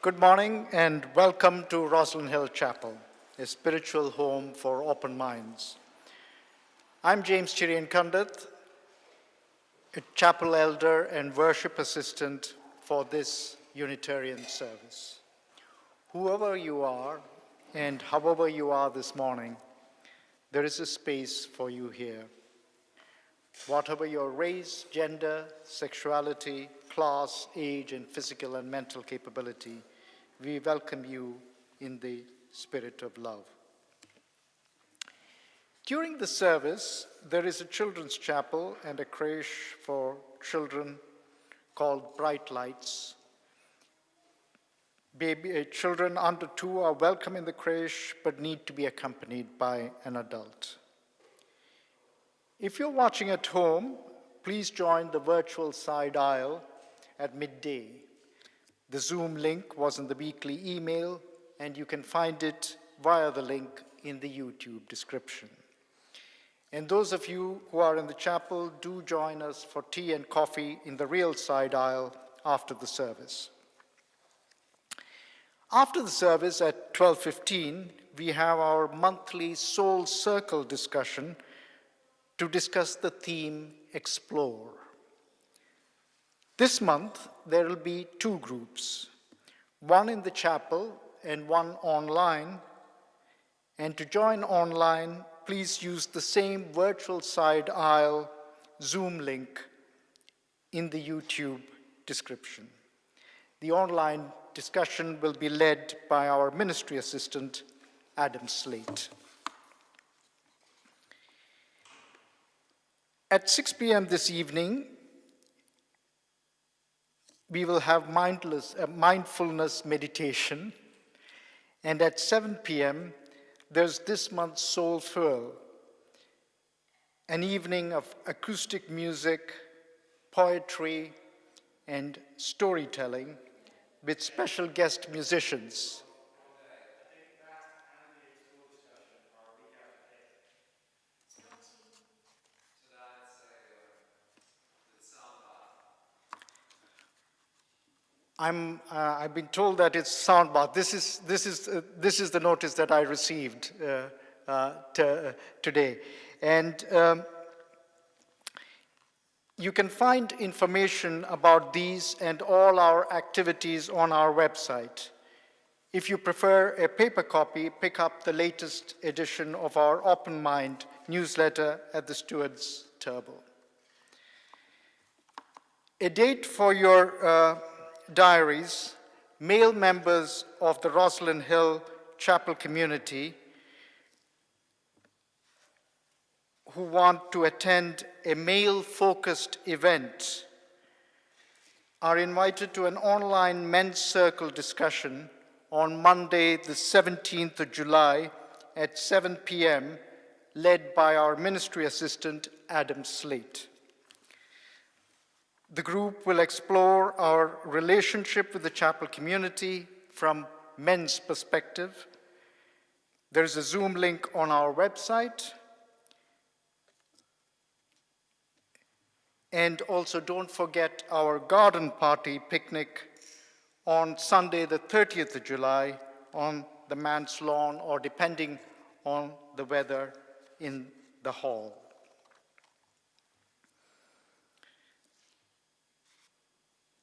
Good morning and welcome to Rosslyn Hill Chapel, a spiritual home for open minds. I'm James Chirian Kandit, a chapel elder and worship assistant for this Unitarian service. Whoever you are and however you are this morning, there is a space for you here. Whatever your race, gender, sexuality, class, age, and physical and mental capability, we welcome you in the spirit of love. During the service, there is a children's chapel and a creche for children called Bright Lights. Children under 2 are welcome in the creche but need to be accompanied by an adult. If you're watching at home, please join the virtual side aisle at midday. The Zoom link was in the weekly email, and you can find it via the link in the YouTube description. And those of you who are in the chapel, do join us for tea and coffee in the real side aisle after the service. After the service at 12:15, we have our monthly Soul Circle discussion to discuss the theme, Explore. This month, there will be 2 groups, one in the chapel and one online. And to join online, please use the same virtual side aisle Zoom link in the YouTube description. The online discussion will be led by our ministry assistant, Adam Slate. At 6 p.m. this evening, we will have mindfulness meditation, and at 7 p.m., there's this month's Soul Furl, an evening of acoustic music, poetry, and storytelling with special guest musicians. I've been told that it's sound bath. This is the notice that I received today, and you can find information about these and all our activities on our website. If you prefer a paper copy, pick up the latest edition of our Open Mind newsletter at the Steward's table. A date for your diaries: male members of the Rosslyn Hill Chapel community who want to attend a male-focused event are invited to an online men's circle discussion on Monday, the 17th of July at 7 p.m., led by our ministry assistant, Adam Slate. The group will explore our relationship with the chapel community from men's perspective. There's a Zoom link on our website. And also don't forget our garden party picnic on Sunday, the 30th of July on the man's lawn, or depending on the weather, in the hall.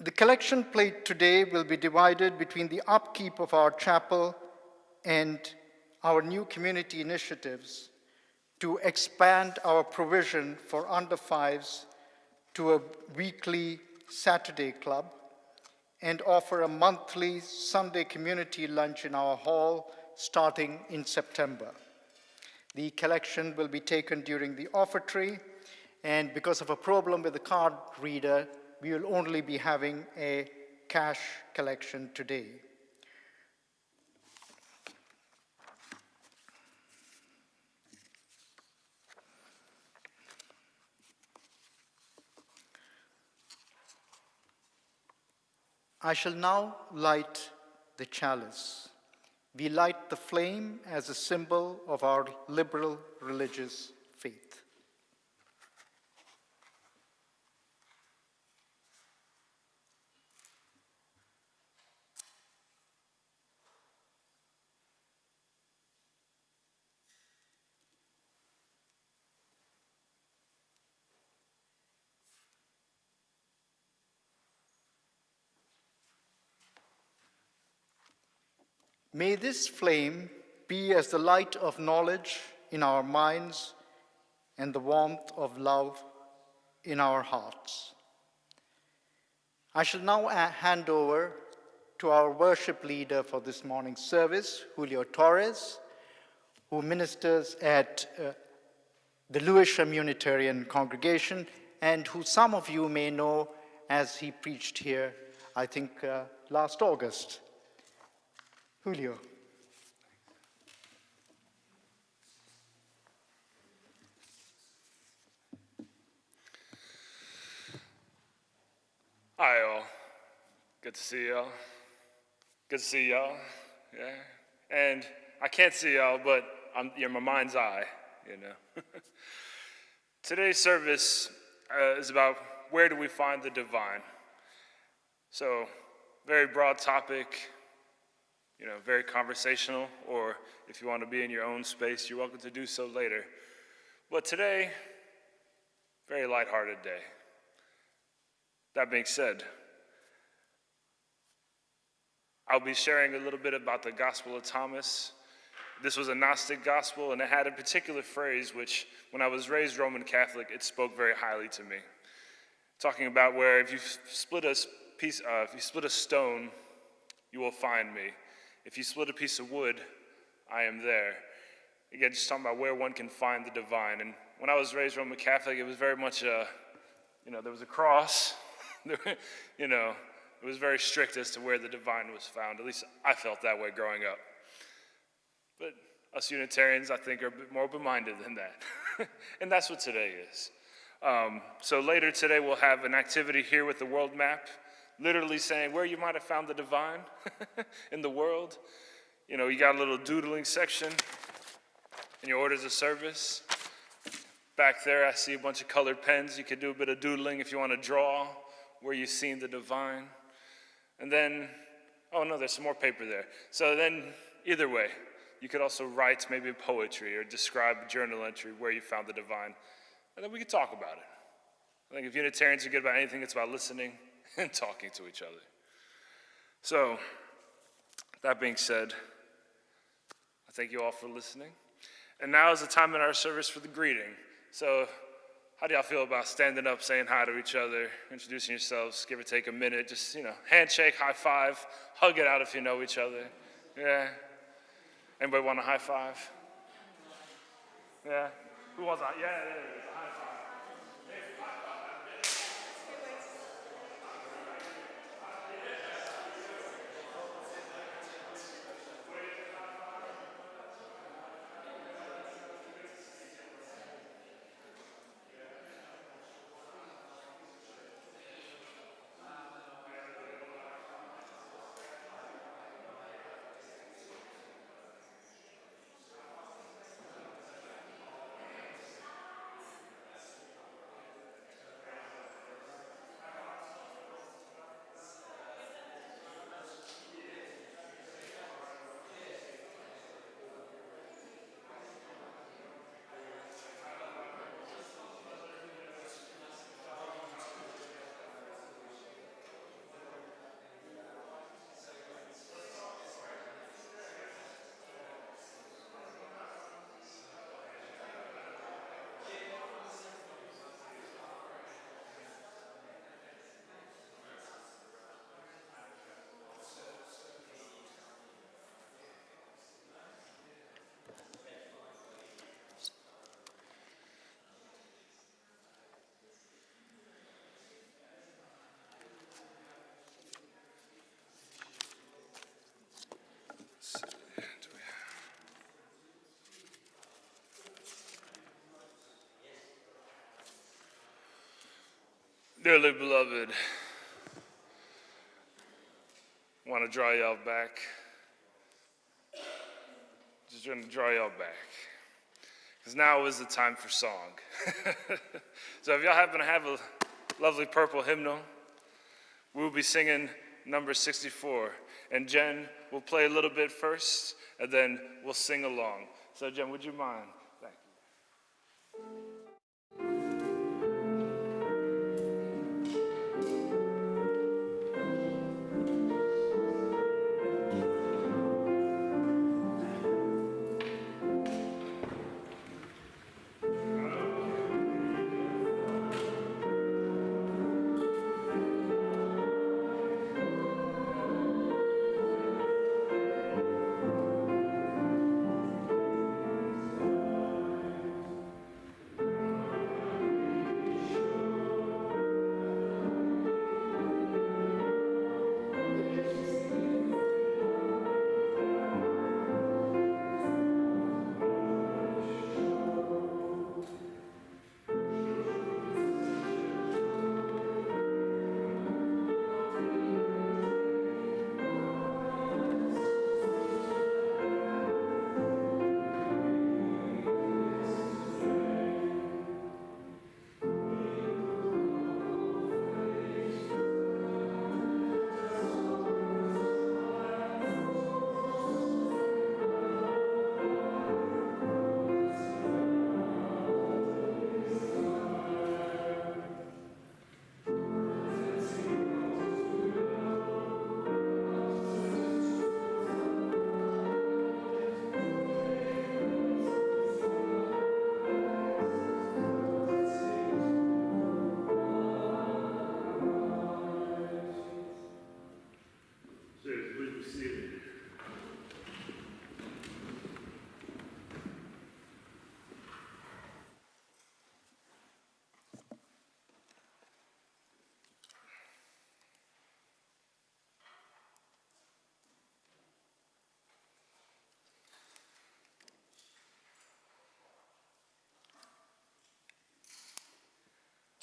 The collection plate today will be divided between the upkeep of our chapel and our new community initiatives to expand our provision for under 5s to a weekly Saturday club and offer a monthly Sunday community lunch in our hall starting in September. The collection will be taken during the offertory, and because of a problem with the card reader, we will only be having a cash collection today. I shall now light the chalice. We light the flame as a symbol of our liberal religious faith. May this flame be as the light of knowledge in our minds and the warmth of love in our hearts. I shall now hand over to our worship leader for this morning's service, Julio Torres, who ministers at the Lewisham Unitarian congregation, and who some of you may know as he preached here, I think, last August. Julio. Hi, all. Good to see y'all. Good to see y'all. Yeah. And I can't see y'all, but you're my mind's eye, you know. Today's service is about where do we find the divine. So, very broad topic, you know, very conversational, or if you want to be in your own space, you're welcome to do so later. But today, very lighthearted day. That being said, I'll be sharing a little bit about the Gospel of Thomas. This was a Gnostic gospel, and it had a particular phrase which, when I was raised Roman Catholic, it spoke very highly to me. Talking about where if you split a stone, you will find me. If you split a piece of wood, I am there. Again, just talking about where one can find the divine. And when I was raised Roman Catholic, it was very much there was a cross. You know, it was very strict as to where the divine was found. At least I felt that way growing up. But us Unitarians, I think, are a bit more open-minded than that. And that's what today is. So later today, we'll have an activity here with the world map, literally saying where you might have found the divine in the world. You know, you got a little doodling section in your orders of service. Back there, I see a bunch of colored pens. You could do a bit of doodling if you want to draw where you've seen the divine. And then, oh no, there's some more paper there. So then, either way, you could also write maybe a poetry or describe a journal entry where you found the divine. And then we could talk about it. I think if Unitarians are good about anything, it's about listening and talking to each other. So, that being said, I thank you all for listening. And now is the time in our service for the greeting. So, how do y'all feel about standing up, saying hi to each other, introducing yourselves, give or take a minute, just, handshake, high five, hug it out if you know each other. Yeah? Anybody want a high five? Yeah? Who wants a high? Yeah, there it is, a high five. Dearly beloved, I want to draw y'all back. Just going to draw y'all back. Because now is the time for song. So if y'all happen to have a lovely purple hymnal, we'll be singing number 64. And Jen will play a little bit first, and then we'll sing along. So Jen, would you mind? Thank you.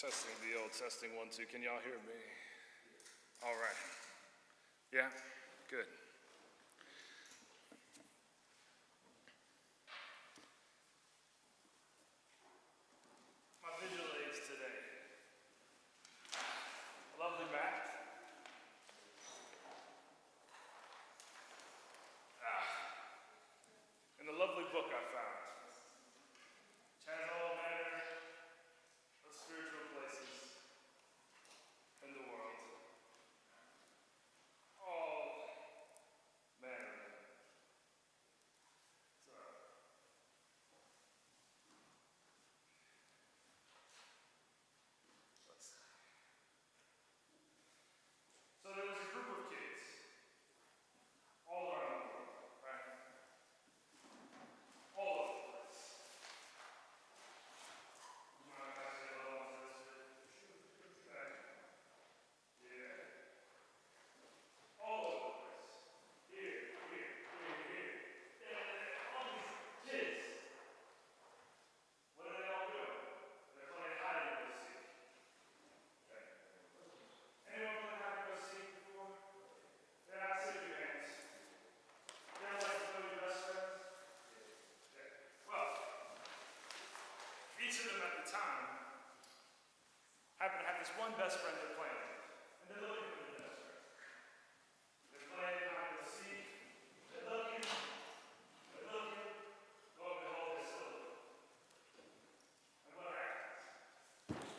Testing the old testing 1, 2. Can y'all hear me? All right. Yeah? Good. My visual aids today. A lovely map. And a lovely book I found. Which has all manner of spiritual places in the world. All manner. So, there was a group of kids all around the world, right? All over the place. You mind if I say hello on this? Okay. Yeah. All over the place. Here. Yeah, all these kids. What are they all doing? They're playing hide and go seek. Okay. Anyone played hide and go seek before? Yeah, I see your hands. They're like some of your best friends? Okay. Well, each of them at the time happen to have this one best friend they're playing with. And they're looking for their best friend. They're playing hide and seek. They're looking. Lo and behold, they're still looking. And what happens?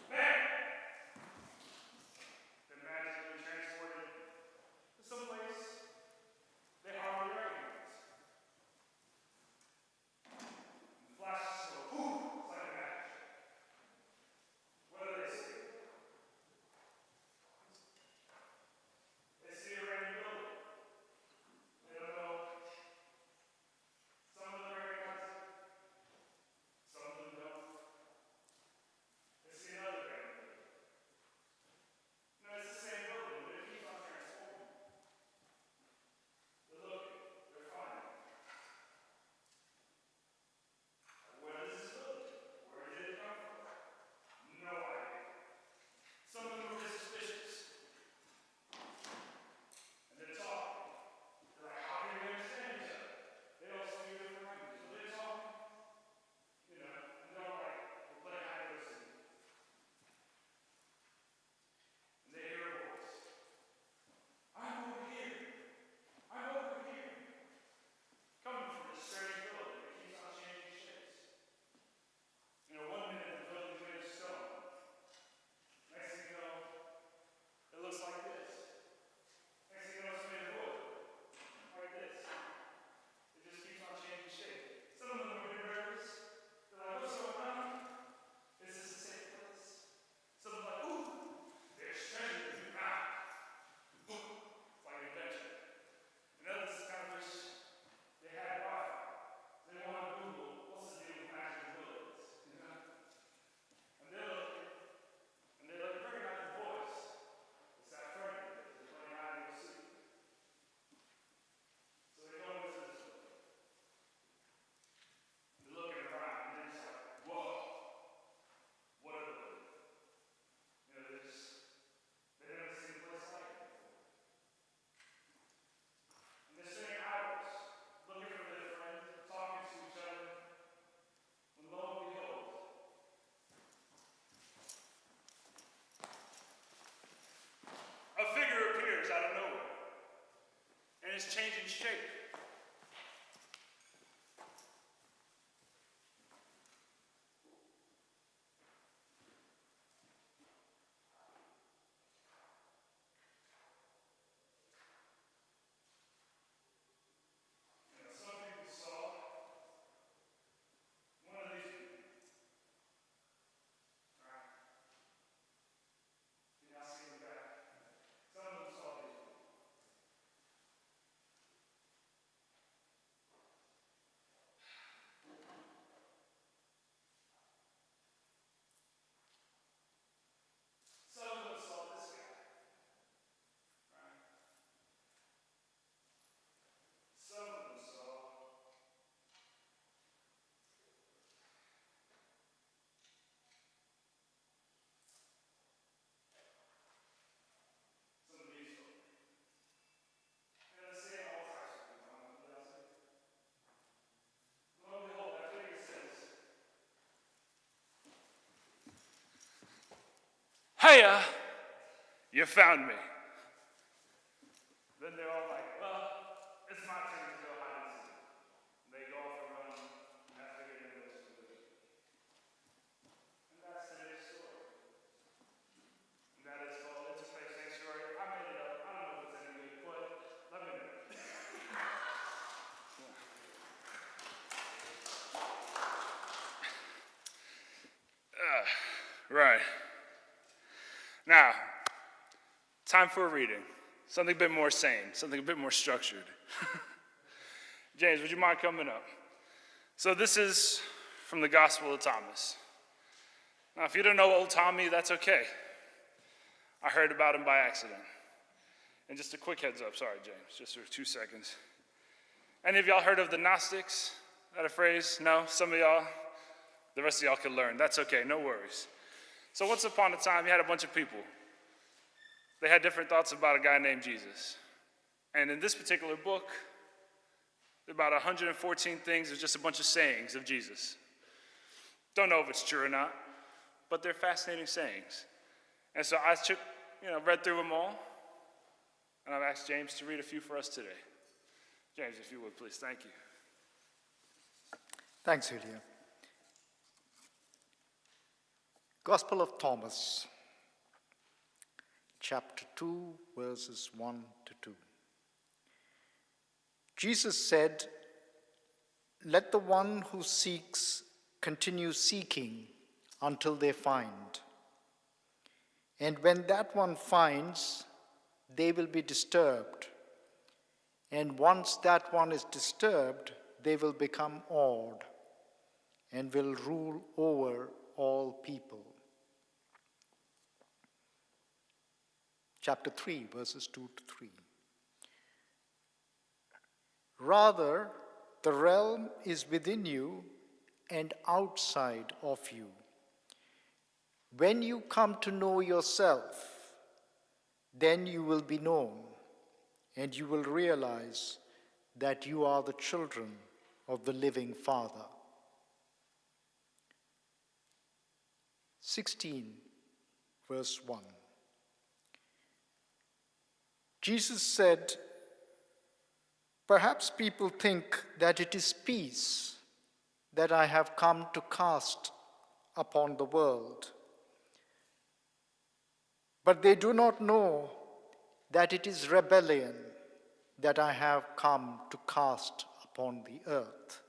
Man! They're magically transported to some place they hardly recognize. And the flashes go, poof! It's like a magic. What do they see? They see a random building. They don't know. Some of them recognize it. Some of them don't. They see another random building. No, it's the same building, but it keeps on transforming. They're looking. They're finding. What is this building? Where did it come from? No idea. Some of them were just suspicious. And they're talking. They're like, how can we understand each other? They all speak different languages. So they're talking, and they're all like, we're playing hide and go seek. And they hear a voice. I'm over here. I'm over here. Coming from this strange building that keeps on changing shapes. 1 minute the building's made of stone. Next thing you know, it looks like this. Next thing you know, it's made of wood. Like this. It just keeps on changing shape. Some of them are a bit nervous. They're like, what's going on? Is this a safe place? Some are like, ooh, there's treasure in the ground. Ooh, it's like an adventure. And others kind of wish they had Wi-Fi. They want to Google, what's the deal with magic bullets? And they're looking, and they recognize the voice. It's that friend that's playing hide and go seek. So they go into this building. They're looking around, and they're just like, whoa, what a building. They've never seen a place like it before. And they're spending hours looking for their friend, talking to each other. When lo and behold, a figure appears out of nowhere. And it's changing shape. Some people saw one of these people. Right? You now see them back. Some of them saw these people. Andrea, you found me. Then they're all like, well, it's my turn to go hide and seek. They go off and run after getting those food. And that's today's story. And that is called Interfaith Sanctuary. I made it up. I don't know if it's any good, but let me know. Right. Now, time for a reading. Something a bit more sane, something a bit more structured. James, would you mind coming up? So this is from the Gospel of Thomas. Now, if you don't know old Tommy, that's okay. I heard about him by accident. And just a quick heads up, sorry, James, just for 2 seconds. Any of y'all heard of the Gnostics? That a phrase? No? Some of y'all? The rest of y'all can learn. That's okay, no worries. So once upon a time, you had a bunch of people. They had different thoughts about a guy named Jesus. And in this particular book, about 114 things is just a bunch of sayings of Jesus. Don't know if it's true or not, but they're fascinating sayings. And so I read through them all, and I've asked James to read a few for us today. James, if you would, please. Thank you. Thanks, Julio. Gospel of Thomas, chapter 2, verses 1 to 2. Jesus said, "Let the one who seeks continue seeking until they find. And when that one finds, they will be disturbed. And once that one is disturbed, they will become awed and will rule over all people." Chapter 3, verses 2 to 3. "Rather, the realm is within you and outside of you. When you come to know yourself, then you will be known, and you will realize that you are the children of the living Father." 16, verse 1. Jesus said, "Perhaps people think that it is peace that I have come to cast upon the world. But they do not know that it is rebellion that I have come to cast upon the earth."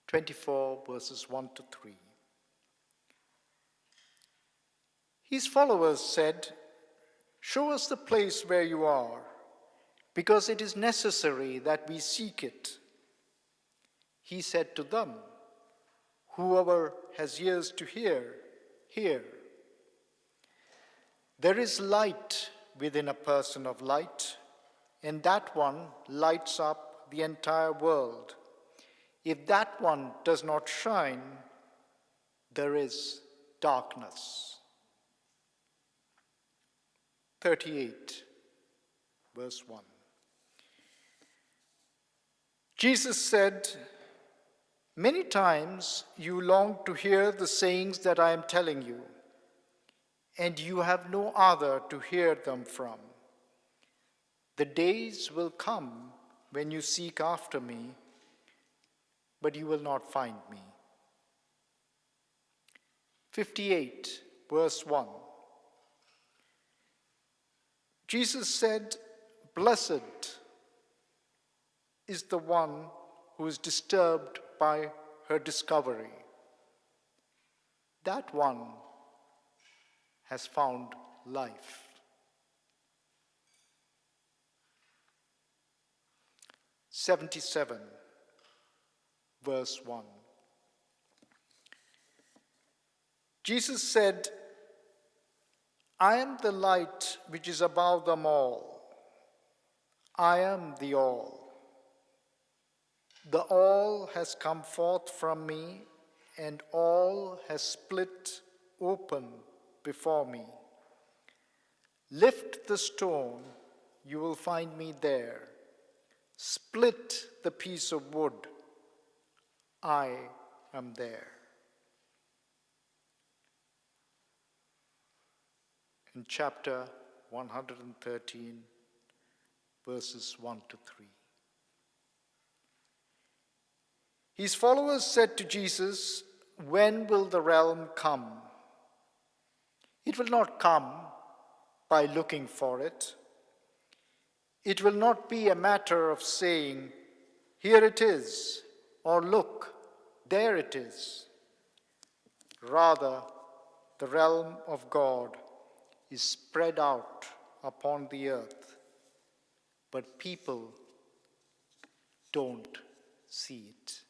24, verses 1 to 3. His followers said, "Show us the place where you are, because it is necessary that we seek it." He said to them, "Whoever has ears to hear, hear. There is light within a person of light, and that one lights up the entire world. If that one does not shine, there is darkness." 38, verse 1. Jesus said, "Many times you long to hear the sayings that I am telling you, and you have no other to hear them from. The days will come when you seek after me, but you will not find me." 58, verse 1. Jesus said, "Blessed is the one who is disturbed by her discovery. That one has found life." 77, verse 1. Jesus said, "I am the light which is above them all. I am the all. The all has come forth from me, and all has split open before me. Lift the stone, you will find me there. Split the piece of wood, I am there." in chapter 113, verses 1 to 3. His followers said to Jesus, "When will the realm come?" It will not come by looking for it. It will not be a matter of saying, "Here it is," or "Look, there it is." Rather, the realm of God is spread out upon the earth, but people don't see it.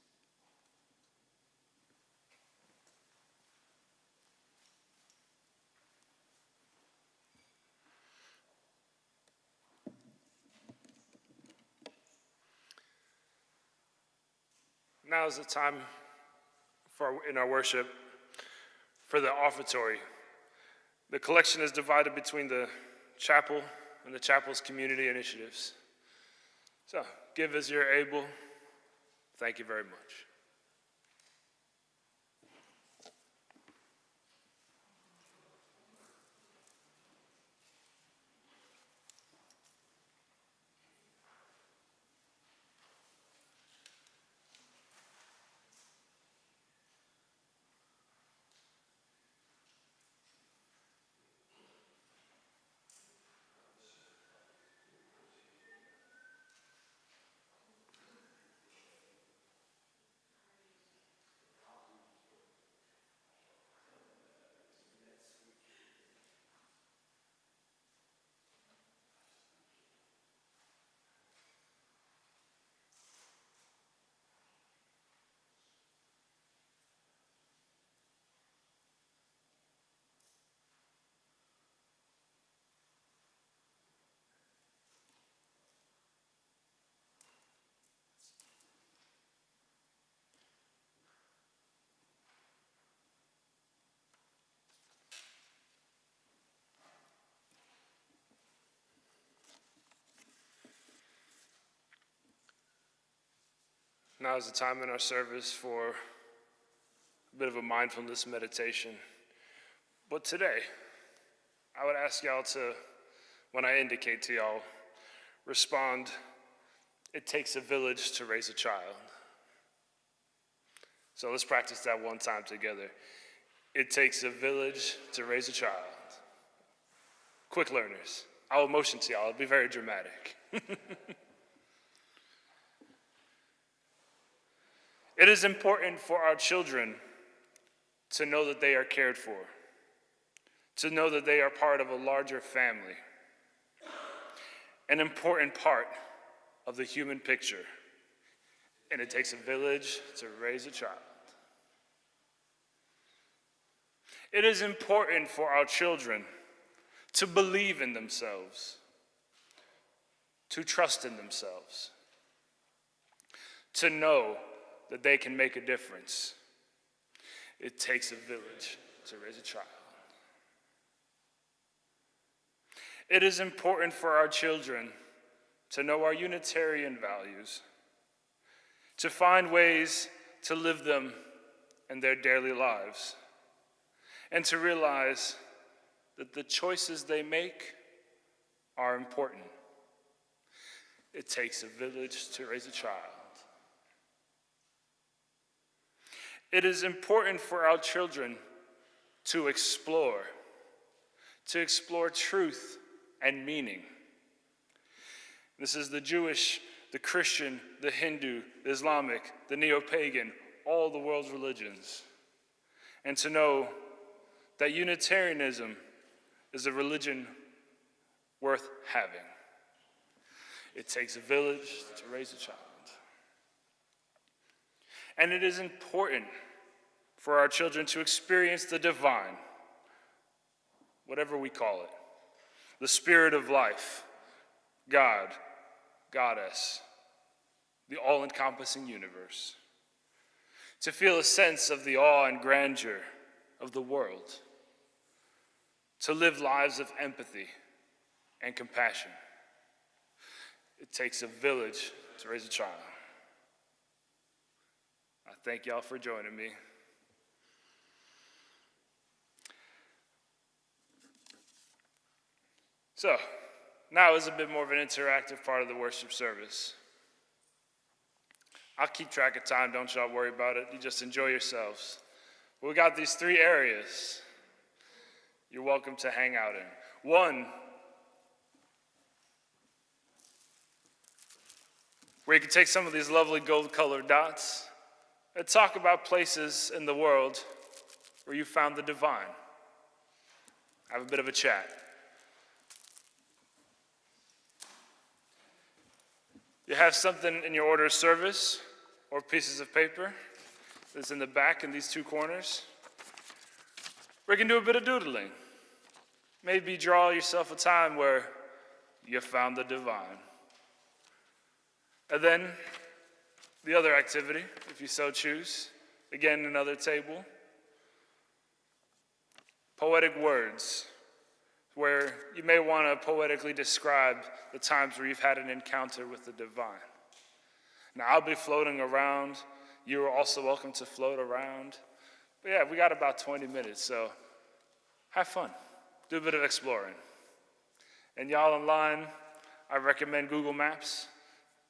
Now is the time in our worship for the offertory. The collection is divided between the chapel and the chapel's community initiatives. So, give as you're able. Thank you very much. Now is the time in our service for a bit of a mindfulness meditation. But today, I would ask y'all to, when I indicate to y'all, respond, "It takes a village to raise a child." So let's practice that one time together. It takes a village to raise a child. Quick learners. I will motion to y'all. It'll be very dramatic. It is important for our children to know that they are cared for, to know that they are part of a larger family, an important part of the human picture. And it takes a village to raise a child. It is important for our children to believe in themselves, to trust in themselves, to know that they can make a difference. It takes a village to raise a child. It is important for our children to know our Unitarian values, to find ways to live them in their daily lives, and to realize that the choices they make are important. It takes a village to raise a child. It is important for our children to explore truth and meaning. This is the Jewish, the Christian, the Hindu, the Islamic, the neo-pagan, all the world's religions. And to know that Unitarianism is a religion worth having. It takes a village to raise a child. And it is important for our children to experience the divine, whatever we call it, the spirit of life, God, Goddess, the all-encompassing universe, to feel a sense of the awe and grandeur of the world, to live lives of empathy and compassion. It takes a village to raise a child. I thank y'all for joining me. So, now is a bit more of an interactive part of the worship service. I'll keep track of time, don't y'all worry about it. You just enjoy yourselves. We got these 3 areas you're welcome to hang out in. One, where you can take some of these lovely gold-colored dots and talk about places in the world where you found the divine. Have a bit of a chat. You have something in your order of service or pieces of paper that's in the back in these 2 corners. We can do a bit of doodling. Maybe draw yourself a time where you found the divine. And then the other activity, if you so choose, again, another table. Poetic words, where you may want to poetically describe the times where you've had an encounter with the divine. Now, I'll be floating around. You are also welcome to float around. But yeah, we got about 20 minutes, so have fun. Do a bit of exploring. And y'all online, I recommend Google Maps.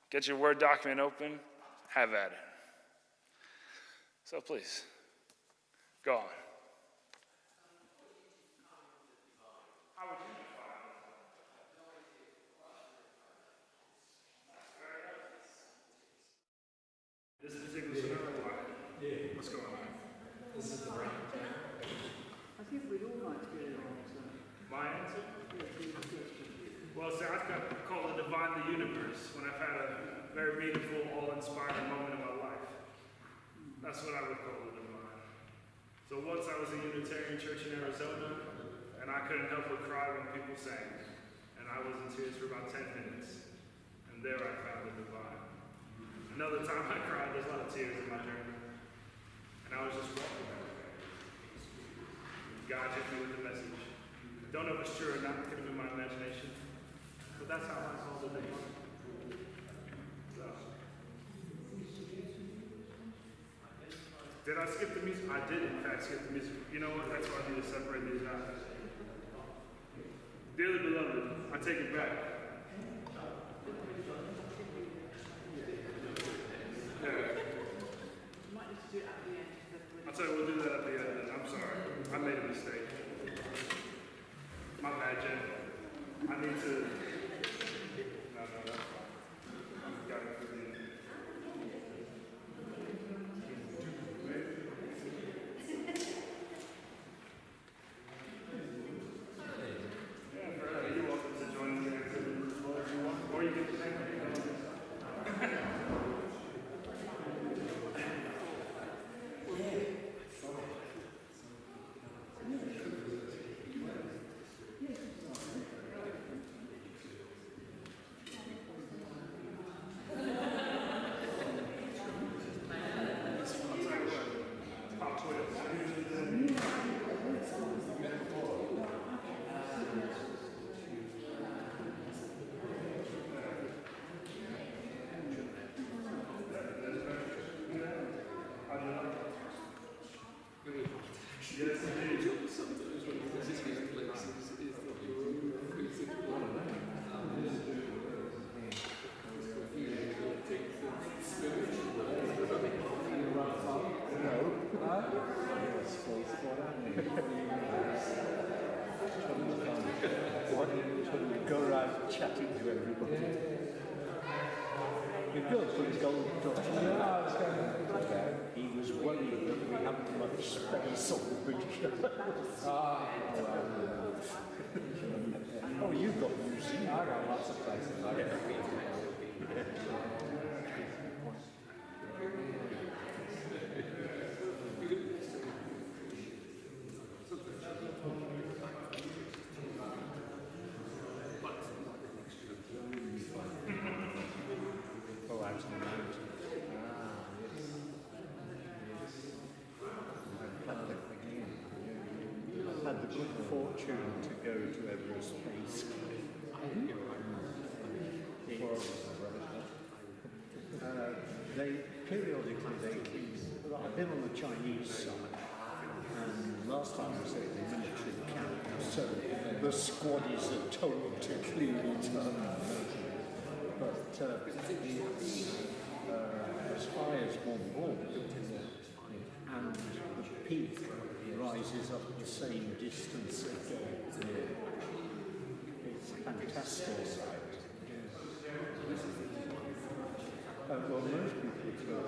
Get your Word document open, have at it. So please, go on. How would you define it? This is particular scenario. Yeah. What's going on? This is the brain. I think we'd all like to get an answer. My answer? Well, see, I've called the divine the universe when I've had a very meaningful, all-inspiring moment in my life. That's what I would call the divine. So once I was a Unitarian church in Arizona, and I couldn't help but cry when people sang. And I was in tears for about 10 minutes. And there I found the divine. Another time I cried, there's a lot of tears in my journey. And I was just walking back. God hit me with the message. I don't know if it's true or not, it could have been my imagination. But that's how I saw the divine. So. Did I skip the music? I did, in fact, skip the music. You know what? That's why I need to separate these out. Dearly beloved, I take it back. Yeah. I'll tell you, we'll do that at the end then. I'm sorry. I made a mistake. My bad, Jen. I need to. No, that's fine. I've got it for the end. Go around chatting to everybody. You're good, but he's going he was worried that we haven't much space on the British. Oh, you've got museum. I got lots of places. Had the good fortune to go to Everest Base they periodically I've been on the Chinese side, and last time I was at the military camp, so the squaddies are told to clearly turn. But as high as Mont and the peak rises up the same distance again. It's fantastic sight. Well, most people go,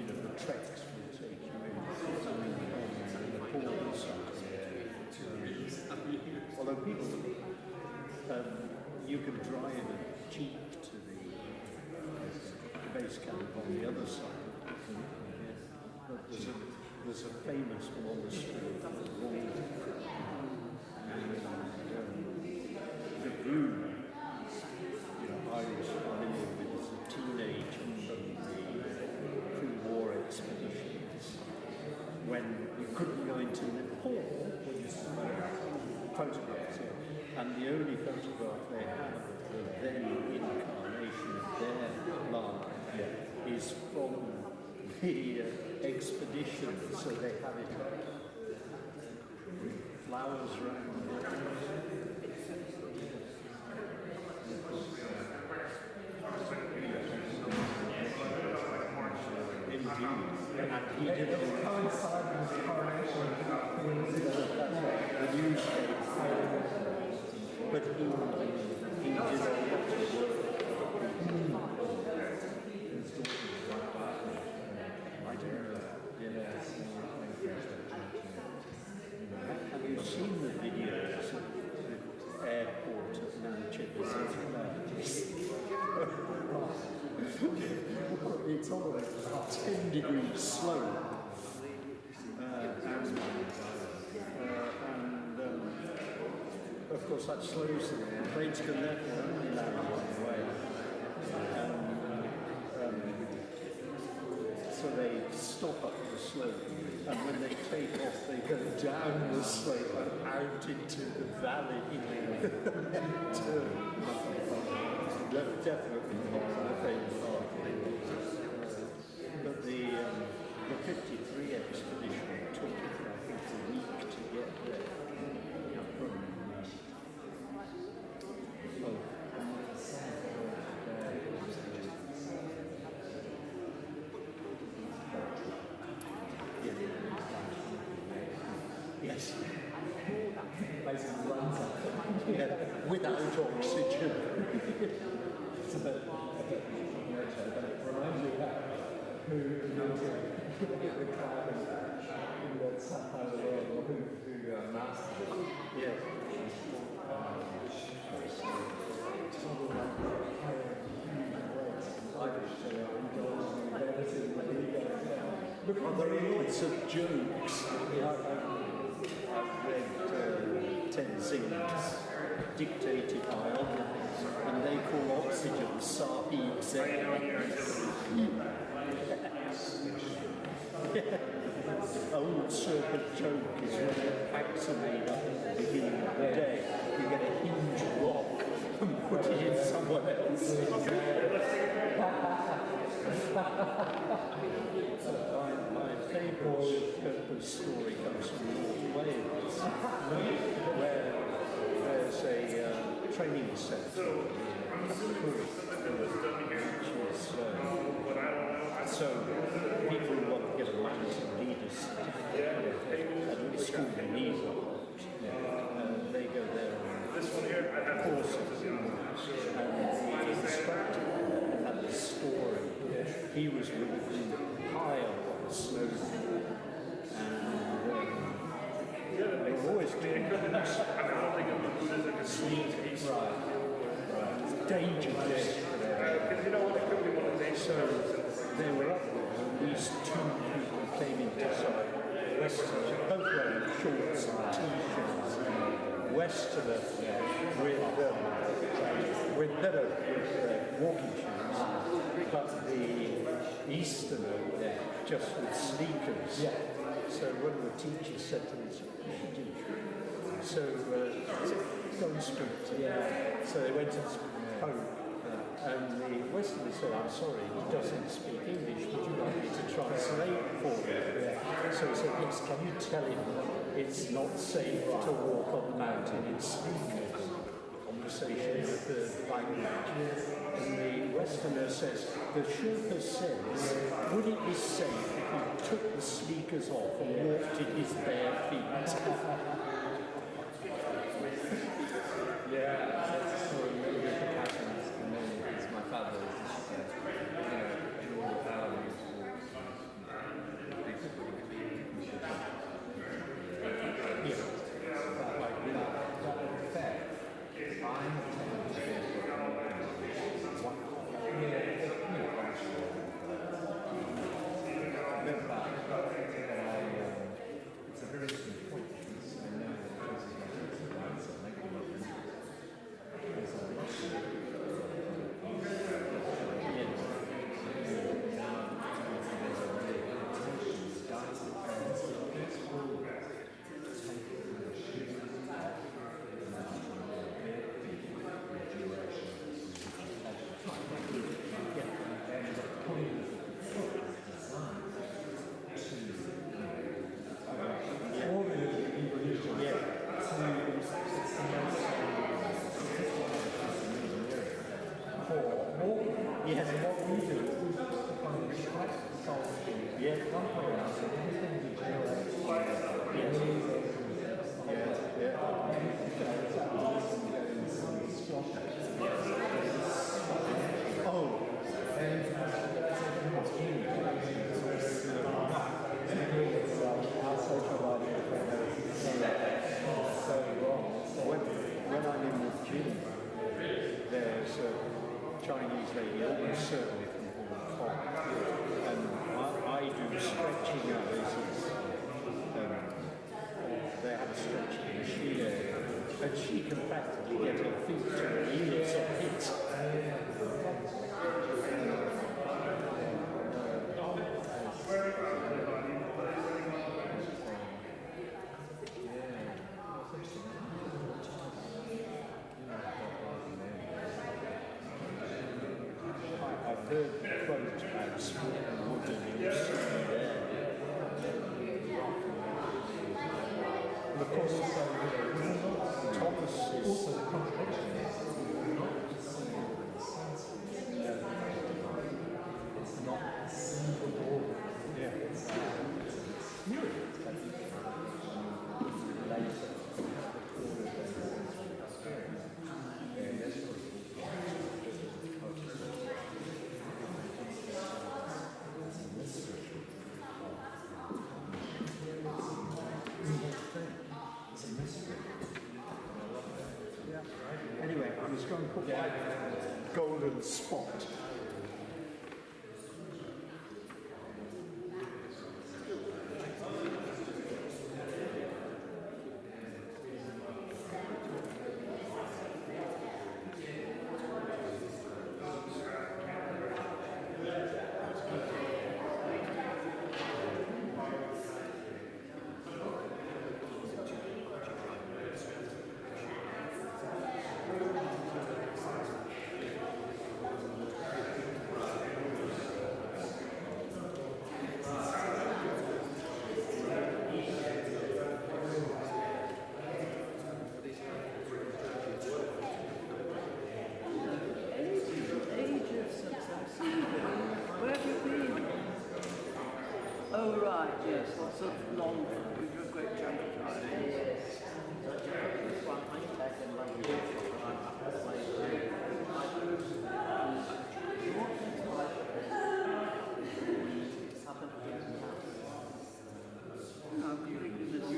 the treks will take you in on the Nepal side. Although people, you can drive a jeep to the base camp on the other side. But there's a famous monastery called the view. I was familiar with as a teenager from the pre-war expeditions when you couldn't go into Nepal photographs, and the only photograph they have of the then incarnation of their Lama is from the expedition, so they have it flowers around the and he did all coincide with the coronation the newspaper. But he did all lots of work. I don't know. Have you seen the videos of the airport of Nanchang? It's all a 10 degree slope. Of course, that slows them. Planes can therefore only land one way. So they stop up the slope, and when they take off, they go down the slope and out into the valley. Definitely not the famous part. But the 53 expedition took, I think, a week to get there. Yes. Basically runs up. Without oxygen. But it reminds you of who the carbon in that part of the world, or who mastered it. Yeah. Look at the lots of jokes. I've read Tenzing's dictated biographies, and they call oxygen Sahib Zen. Old serpent joke is when the packs are made up at the beginning of the day, you get a huge rock and put it in someone else. My favourite story comes from North Wales, where there's a training centre, so people who want to get a mountain leaders certificate at school they need one. They go there on courses, and the instructor had the story. He was really high up on snow, and they were always doing sneakers. Right. Danger day. So they were up there, and these two people came into sight. Westerner, both wearing shorts and t-shirts. Westerner with walking shoes, but the Easterner just with sneakers. So one of the teachers said to me, so go and speak to him. So they went and spoke. And the Westerner said, I'm sorry, he doesn't speak English, would you like me to translate for you? So he said, yes, can you tell him it's not safe to walk on the mountain in sneakers. Conversation with the language. And the Westerner says, the Sherpa says, would it be safe if he took the sneakers off and walked in his bare feet? Yeah, that's a story really good that happens to me because my father was during the thousands but like that effect, I tend to it's a very interesting point because I know that this is my answer, negative Yes, what we do is we find request solving. Yes, one way or another, everything we generate. Yes. Oh, and our social life is so wrong. When I'm in with Jim, there's a Chinese lady, almost certainly from Hong Kong, and I do stretching analysis. They have a stretching machine, and she can practically get her feet to the ears of it. I've heard quotes about sport and wood and you'll see there. And of course, Thomas is also the contradiction. It's not single. Yeah. Anyway, I'm just going to put my golden spot. Oh, right, yes, lots of long, a great chunk of time. No, completely missed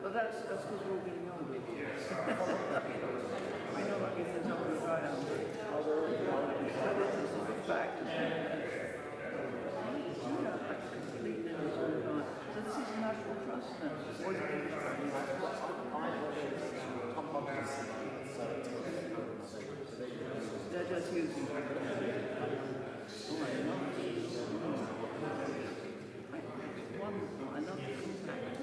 But that's because we're all getting older. We know what gives us older right now. But this is a fact. So this is national trust now. They're just using it. Oh, I love it. One, I love the compact.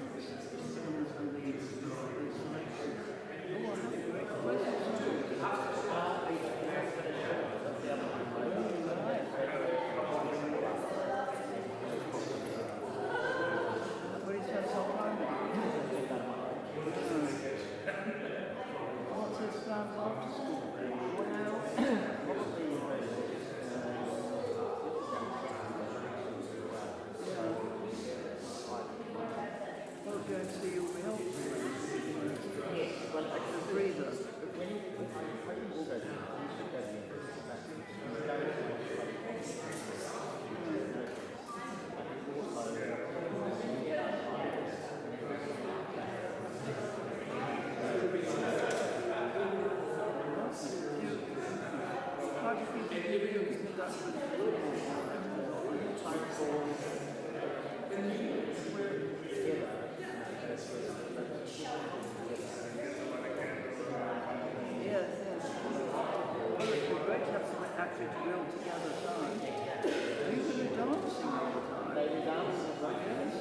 Yes, yes. Well, it'd be great to have some actually real together time. Are you going to dancing all the time? They dance. Yes.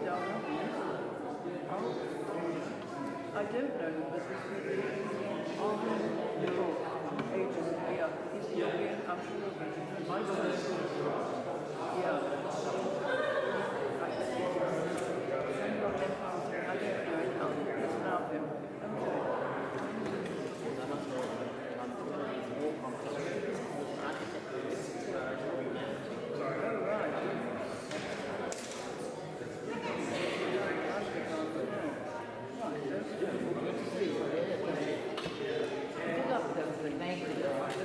Down on the I don't know, but this is the agent here. He's European, I'm sure. My God. Yeah. I don't know. Listen out him. Okay. Oh, right.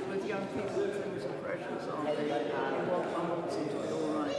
With young people, things are precious, aren't they? I want them to be all right.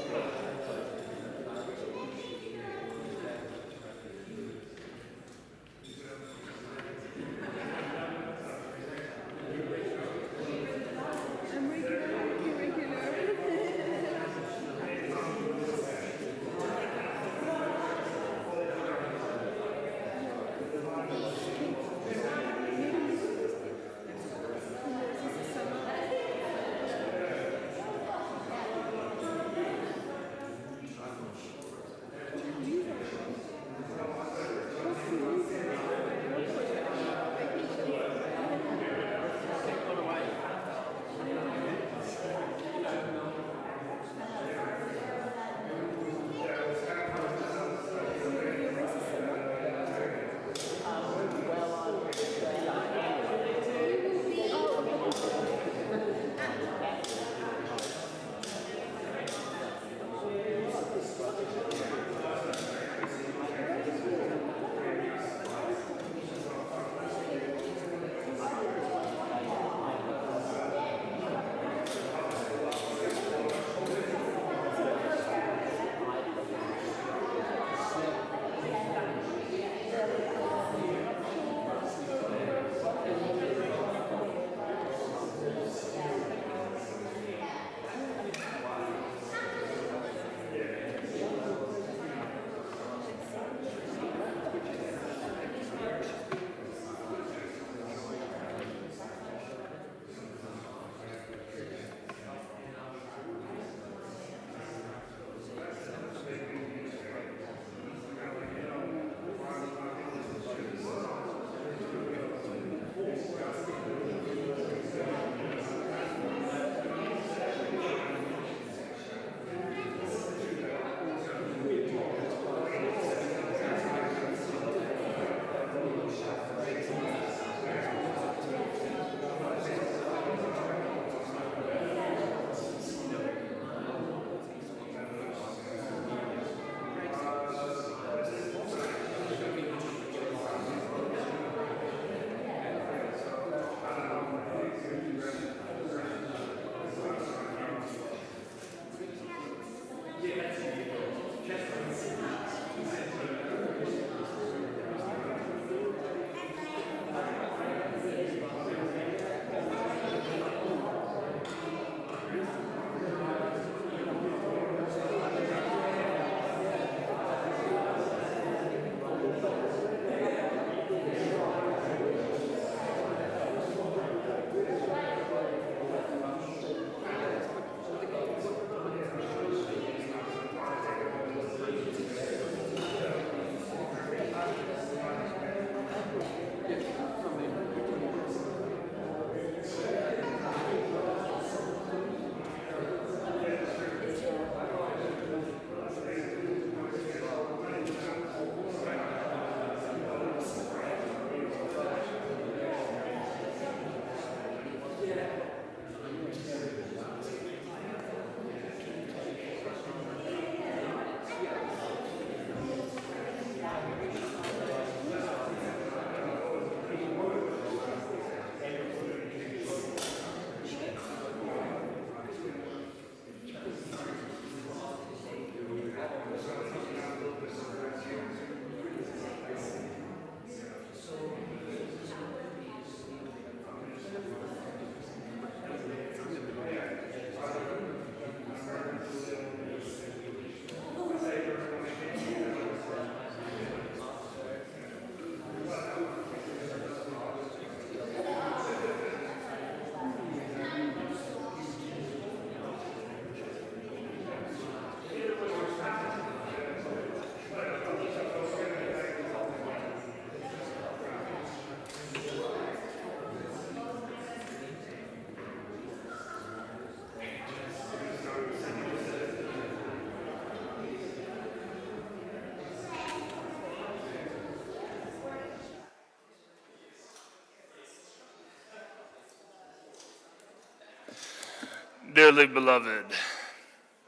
Dearly beloved,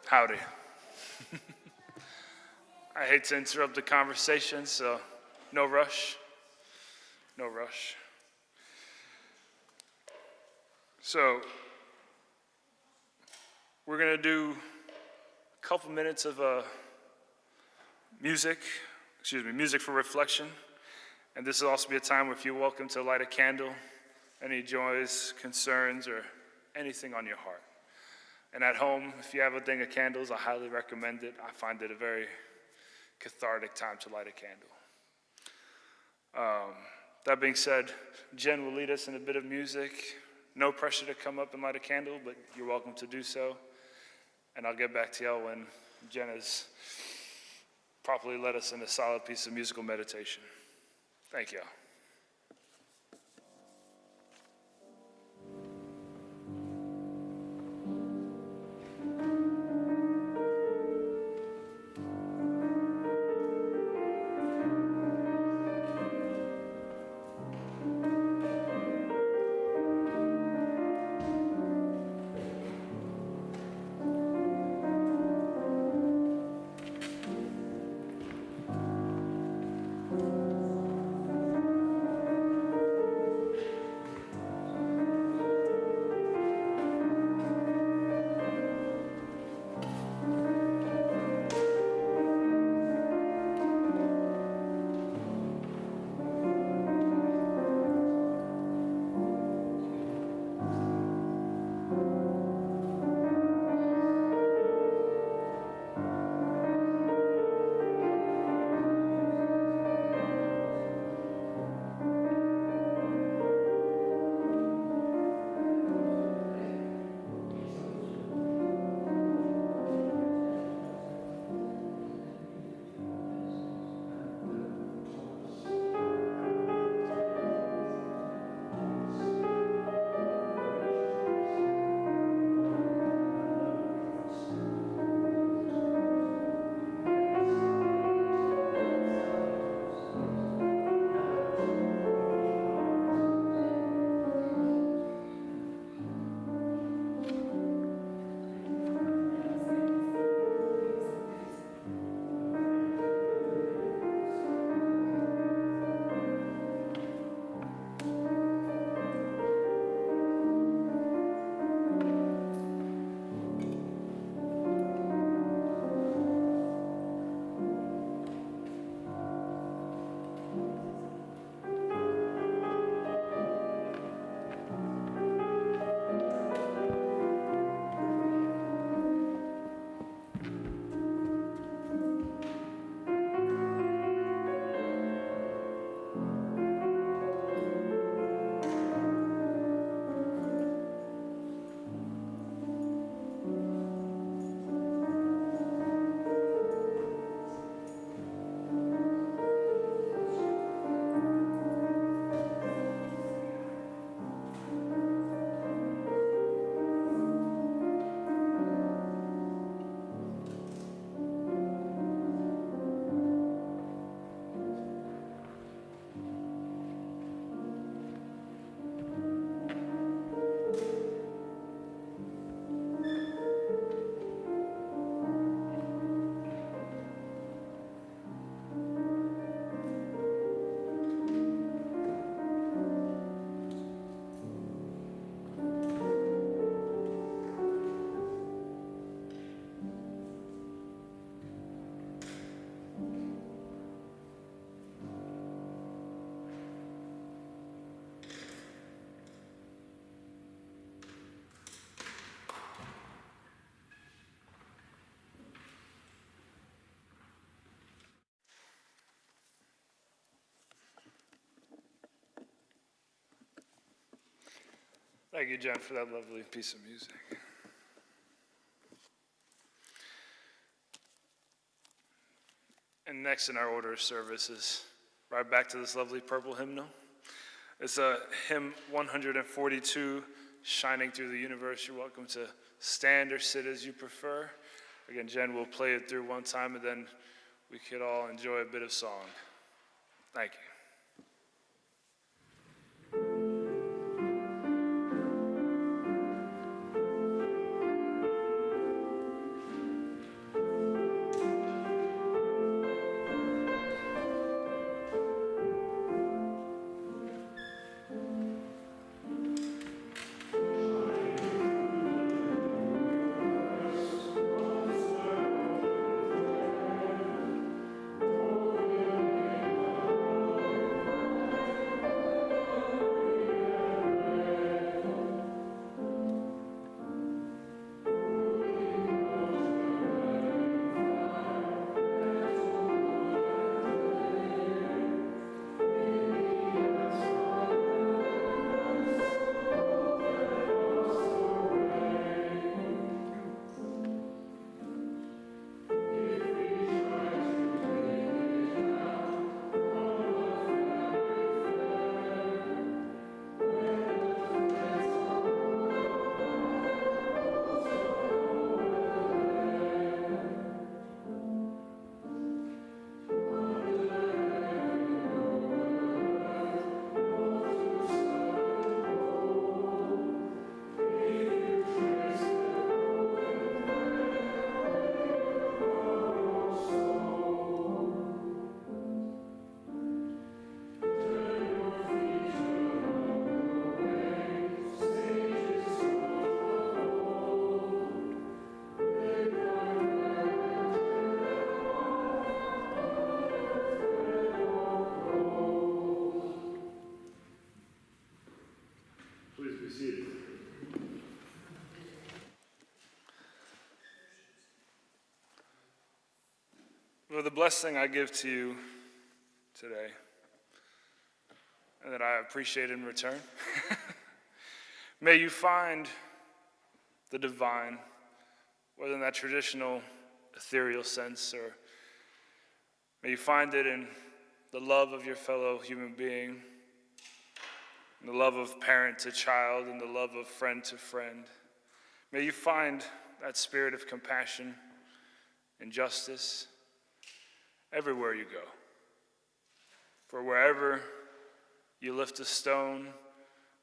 howdy. I hate to interrupt the conversation, so no rush. No rush. So, we're going to do a couple minutes of music for reflection. And this will also be a time where if you're welcome to light a candle, any joys, concerns, or anything on your heart. And at home, if you have a thing of candles, I highly recommend it. I find it a very cathartic time to light a candle. That being said, Jen will lead us in a bit of music. No pressure to come up and light a candle, but you're welcome to do so. And I'll get back to y'all when Jen has properly led us in a solid piece of musical meditation. Thank y'all. Thank you, Jen, for that lovely piece of music. And next in our order of service is right back to this lovely purple hymnal. It's hymn 142, Shining Through the Universe. You're welcome to stand or sit as you prefer. Again, Jen will play it through one time, and then we could all enjoy a bit of song. Thank you. the blessing I give to you today, and that I appreciate in return, may you find the divine, whether in that traditional ethereal sense, or may you find it in the love of your fellow human being, in the love of parent to child, and the love of friend to friend. May you find that spirit of compassion and justice everywhere you go. For wherever you lift a stone,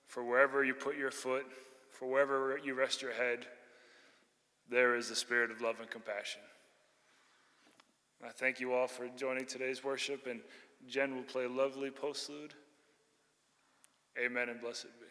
for wherever you put your foot, for wherever you rest your head, there is the spirit of love and compassion. I thank you all for joining today's worship, and Jen will play a lovely postlude. Amen and blessed be.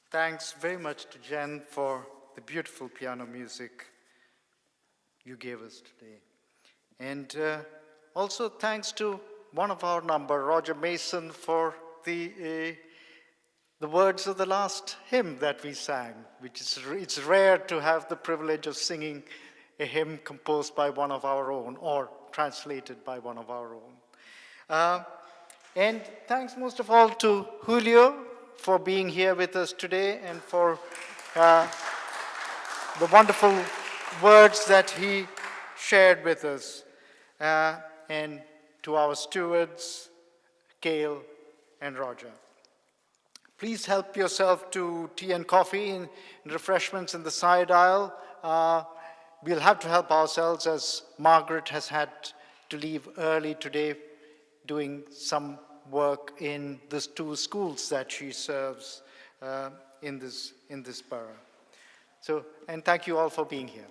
Thanks very much to Jen for the beautiful piano music you gave us today. And also thanks to one of our number, Roger Mason, for the words of the last hymn that we sang, which is it's rare to have the privilege of singing a hymn composed by one of our own or translated by one of our own. And thanks most of all to Julio for being here with us today and for the wonderful words that he shared with us. And to our stewards, Cale and Roger. Please help yourself to tea and coffee and refreshments in the side aisle. We'll have to help ourselves as Margaret has had to leave early today doing some work in the 2 schools that she serves in this borough. So, and thank you all for being here.